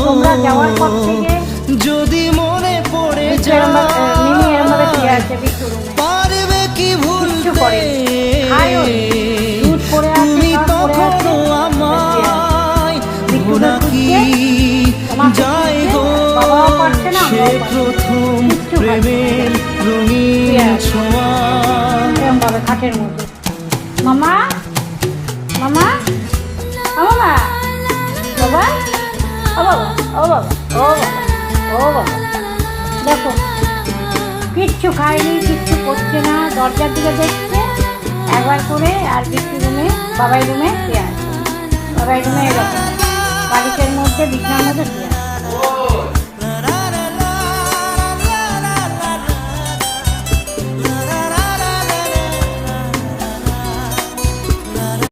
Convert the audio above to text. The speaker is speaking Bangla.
তোমরা যাওয়ার পর থেকে যদি মনে পড়ে মিনি এরমভাবে শুয়ে আছে বিট্টু রুমে, পারবে কি কিচ্ছু ভুলতে করে খায়ও দুধ পড়ে আছে, তুমি সব পড়ে আছে, তখনও আমায় ভোলা কি যায় গো বাবাও পারছে না, সে আমরাও পারছি না। প্রথম কিচ্ছু প্রেমের রঙিন ছোঁয়া। এরমভাবে খাটের মধ্যে মামা মামা ও মামা বাবা ও বাবা ও বাবা ও বাবা ও বাবা দেখো কিচ্ছু খায়নি, কিচ্ছু করছে না, দরজার দিকে দেখছে একবার করে, আর বিট্টু রুমে বাবাই রুমে শুয়ে আছে, বাবাই রুমে এরকম বালিশের মধ্যে বিছানার মধ্যে শুয়ে